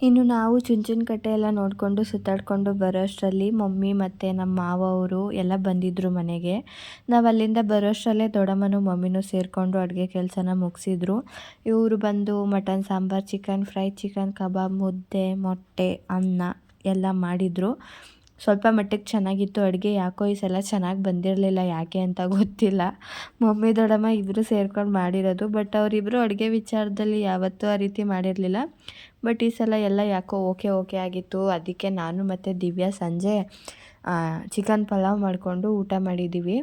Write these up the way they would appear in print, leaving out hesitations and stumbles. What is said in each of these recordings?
ಇನ್ನು ನಾವು ಚುಂಚನಕಟ್ಟೆ ಎಲ್ಲ ನೋಡಿಕೊಂಡು ಸುತ್ತಾಡಿಕೊಂಡು ಬರೋಷ್ಟರಲ್ಲಿ ಮಮ್ಮಿ ಮತ್ತು ನಮ್ಮ ಮಾವ ಅವರು ಎಲ್ಲ ಬಂದಿದ್ದರು ಮನೆಗೆ. ನಾವು ಅಲ್ಲಿಂದ ಬರೋಷ್ಟರಲ್ಲೇ ದೊಡ್ಡಮ್ಮನೂ ಮಮ್ಮಿನೂ ಸೇರಿಕೊಂಡು ಅಡುಗೆ ಕೆಲಸನ ಮುಗಿಸಿದ್ರು. ಇವರು ಬಂದು mutton sambar, chicken fry, chicken kebab, ಮುದ್ದೆ, ಮೊಟ್ಟೆ, ಅನ್ನ ಎಲ್ಲ ಮಾಡಿದರು. ಸ್ವಲ್ಪ ಮಟ್ಟಿಗೆ ಚೆನ್ನಾಗಿತ್ತು ಅಡುಗೆ. ಯಾಕೋ ಈ ಸಲ ಚೆನ್ನಾಗಿ ಬಂದಿರಲಿಲ್ಲ, ಯಾಕೆ ಅಂತ ಗೊತ್ತಿಲ್ಲ. ಮಮ್ಮಿ ದೊಡ್ಡಮ್ಮ ಇಬ್ಬರು ಸೇರ್ಕೊಂಡು ಮಾಡಿರೋದು. ಬಟ್ ಅವರಿಬ್ಬರು ಅಡುಗೆ ವಿಚಾರದಲ್ಲಿ ಯಾವತ್ತೂ ಆ ರೀತಿ ಮಾಡಿರಲಿಲ್ಲ. ಬಟ್ ಈ ಸಲ ಎಲ್ಲ ಯಾಕೋ ಓಕೆ ಆಗಿತ್ತು. ಅದಕ್ಕೆ ನಾನು ಮತ್ತು ದಿವ್ಯಾ ಸಂಜೆ ಚಿಕನ್ ಪಲಾವ್ ಮಾಡಿಕೊಂಡು ಊಟ ಮಾಡಿದ್ದೀವಿ.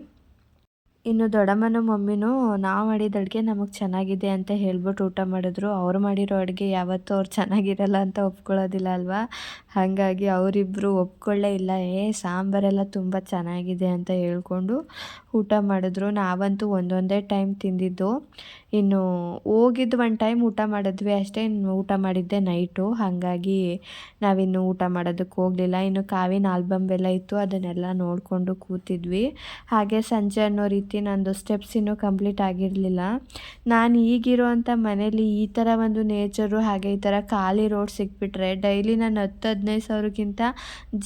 ಇನ್ನು ದೊಡ್ಡಮ್ಮನೂ ಮಮ್ಮಿನೂ ನಾವು ಮಾಡಿದ ಅಡುಗೆ ನಮಗೆ ಚೆನ್ನಾಗಿದೆ ಅಂತ ಹೇಳ್ಬಿಟ್ಟು ಊಟ ಮಾಡಿದ್ರು. ಅವ್ರು ಮಾಡಿರೋ ಅಡುಗೆ ಯಾವತ್ತೂ ಅವ್ರು ಚೆನ್ನಾಗಿರಲ್ಲ ಅಂತ ಒಪ್ಕೊಳ್ಳೋದಿಲ್ಲ ಅಲ್ವಾ. ಹಾಗಾಗಿ ಅವರಿಬ್ಬರು ಒಪ್ಕೊಳ್ಳೇ ಇಲ್ಲ. ಸಾಂಬಾರೆಲ್ಲ ತುಂಬ ಚೆನ್ನಾಗಿದೆ ಅಂತ ಹೇಳ್ಕೊಂಡು ಊಟ ಮಾಡಿದ್ರು. ನಾವಂತೂ ಒಂದೊಂದೇ ಟೈಮ್ ತಿಂದಿದ್ದು. ಇನ್ನು ಹೋಗಿದ್ದು ಒಂದು ಟೈಮ್ ಊಟ ಮಾಡಿದ್ವಿ ಅಷ್ಟೇ. ಇನ್ನು ಊಟ ಮಾಡಿದ್ದೆ ನೈಟು. ಹಾಗಾಗಿ ನಾವಿನ್ನು ಊಟ ಮಾಡೋದಕ್ಕೆ ಹೋಗಲಿಲ್ಲ. ಇನ್ನು ಕಾವಿನ ಆಲ್ಬಮ್ ಎಲ್ಲ ಇತ್ತು, ಅದನ್ನೆಲ್ಲ ನೋಡಿಕೊಂಡು ಕೂತಿದ್ವಿ. ಹಾಗೆ ಸಂಜೆ ಅನ್ನೋ ರೀತಿ ನಂದು ಸ್ಟೆಪ್ಸ್ ಇನ್ನೂ ಕಂಪ್ಲೀಟ್ ಆಗಿರಲಿಲ್ಲ. ನಾನು ಈಗಿರೋವಂಥ ಮನೇಲಿ ಈ ಥರ ಒಂದು ನೇಚರು, ಹಾಗೆ ಈ ಥರ ಖಾಲಿ ರೋಡ್ ಸಿಕ್ಬಿಟ್ರೆ ಡೈಲಿ ನಾನು 10-15 ಸಾವಿರಕ್ಕಿಂತ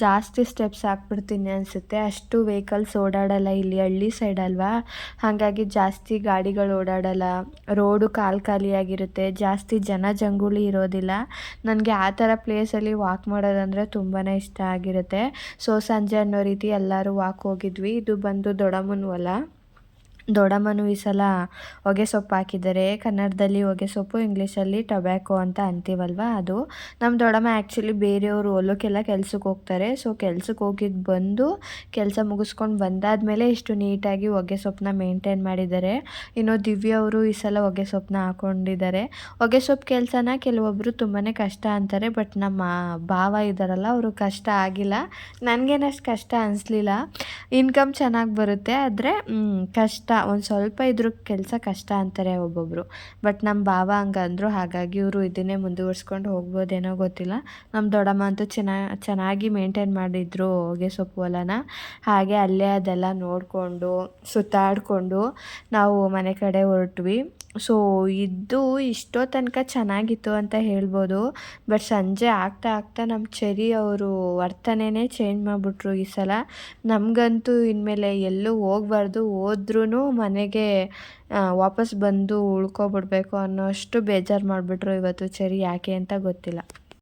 ಜಾಸ್ತಿ ಸ್ಟೆಪ್ಸ್ ಹಾಕ್ಬಿಡ್ತೀನಿ ಅನಿಸುತ್ತೆ. ಅಷ್ಟು ವೆಹಿಕಲ್ಸ್ ಓಡಾಡಲ್ಲ, ಇಲ್ಲಿ ಹಳ್ಳಿ ಸೈಡ್ ಅಲ್ವಾ. ಹಾಗಾಗಿ ಜಾಸ್ತಿ ಗಾಡಿಗಳು ಓಡಾಡಲ್ಲ, ರೋಡು ಖಾಲಿಯಾಗಿರುತ್ತೆ, ಜಾಸ್ತಿ ಜಂಗುಳಿ ಇರೋದಿಲ್ಲ. ನನಗೆ ಆ ಥರ ಪ್ಲೇಸಲ್ಲಿ ವಾಕ್ ಮಾಡೋದಂದರೆ ತುಂಬಾ ಇಷ್ಟ ಆಗಿರುತ್ತೆ. ಸೊ ಸಂಜೆ ಅನ್ನೋ ರೀತಿ ಎಲ್ಲರೂ ವಾಕ್ ಹೋಗಿದ್ವಿ. ಇದು ಬಂದು ದೊಡ್ಡಮ್ಮನ ಹೊಲ. ದೊಡ್ಡಮ್ಮನೂ ಈ ಸಲ ಹೊಗೆ ಸೊಪ್ಪು ಹಾಕಿದ್ದಾರೆ. ಕನ್ನಡದಲ್ಲಿ ಹೊಗೆ ಸೊಪ್ಪು, ಇಂಗ್ಲೀಷಲ್ಲಿ ಟೊಬ್ಯಾಕೊ ಅಂತ ಅಂತೀವಲ್ವ ಅದು. ನಮ್ಮ ದೊಡ್ಡಮ್ಮ ಆ್ಯಕ್ಚುಲಿ ಬೇರೆಯವರು ಹೊಲಕ್ಕೆಲ್ಲ ಕೆಲ್ಸಕ್ಕೆ ಹೋಗ್ತಾರೆ. ಸೊ ಕೆಲ್ಸಕ್ಕೆ ಹೋಗಿದ್ದು ಬಂದು ಕೆಲಸ ಮುಗಿಸ್ಕೊಂಡು ಬಂದಾದಮೇಲೆ ಇಷ್ಟು ನೀಟಾಗಿ ಹೊಗೆ ಸೊಪ್ಪನ್ನ ಮೇಂಟೈನ್ ಮಾಡಿದ್ದಾರೆ. ಇನ್ನು ದಿವ್ಯ ಅವರು ಈ ಸಲ ಹೊಗೆ ಸೊಪ್ಪನ್ನ ಹಾಕ್ಕೊಂಡಿದ್ದಾರೆ. ಹೊಗೆ ಸೊಪ್ಪು ಕೆಲಸನ ಕೆಲವೊಬ್ಬರು ತುಂಬಾ ಕಷ್ಟ ಅಂತಾರೆ. ಬಟ್ ನಮ್ಮ ಭಾವ ಇದ್ದಾರಲ್ಲ, ಅವರು ಕಷ್ಟ ಆಗಿಲ್ಲ. ನನಗೇನಷ್ಟು ಕಷ್ಟ ಅನಿಸ್ಲಿಲ್ಲ. ಇನ್ಕಮ್ ಚೆನ್ನಾಗಿ ಬರುತ್ತೆ, ಆದರೆ ಕಷ್ಟ ಒಂದು ಸ್ವಲ್ಪ ಇದ್ರ ಕೆಲಸ ಕಷ್ಟ ಅಂತಾರೆ ಒಬ್ಬೊಬ್ಬರು. ಬಟ್ ನಮ್ಮ ಭಾವ ಹಂಗಂದ್ರು. ಹಾಗಾಗಿ ಇವರು ಇದನ್ನೇ ಮುಂದುವರ್ಸ್ಕೊಂಡು ಹೋಗ್ಬೋದೇನೋ ಗೊತ್ತಿಲ್ಲ. ನಮ್ಮ ದೊಡ್ಡಮ್ಮ ಅಂತೂ ಚೆನ್ನಾಗಿ ಮೇಂಟೈನ್ ಮಾಡಿದ್ರು ಹೊಗೆ ಸೊಪ್ಪು ಹೊಲನ. ಹಾಗೆ ಅಲ್ಲೇ ಅದೆಲ್ಲ ನೋಡಿಕೊಂಡು ಸುತ್ತಾಡಿಕೊಂಡು ನಾವು ಮನೆ ಕಡೆ ಹೊರಟ್ವಿ. ಸೊ ಇದು ಇಷ್ಟೋ ತನಕ ಚೆನ್ನಾಗಿತ್ತು ಅಂತ ಹೇಳ್ಬೋದು. ಬಟ್ ಸಂಜೆ ಆಗ್ತಾ ನಮ್ಮ ಚೆರಿ ಅವರು ವರ್ತನೆನೇ ಚೇಂಜ್ ಮಾಡಿಬಿಟ್ರು ಈ ಸಲ. ನಮಗಂತೂ ಇನ್ಮೇಲೆ ಎಲ್ಲೂ ಹೋಗ್ಬಾರ್ದು, ಹೋದ್ರೂ ಮನೆಗೆ ವಾಪಸ್ ಬಂದು ಉಳ್ಕೊಬಿಡ್ಬೇಕು ಅನ್ನೋ ಅಷ್ಟು ಬೇಜಾರು ಮಾಡಿಬಿಟ್ರು ಇವತ್ತು ಚೆರಿ. ಯಾಕೆ ಅಂತ ಗೊತ್ತಿಲ್ಲ.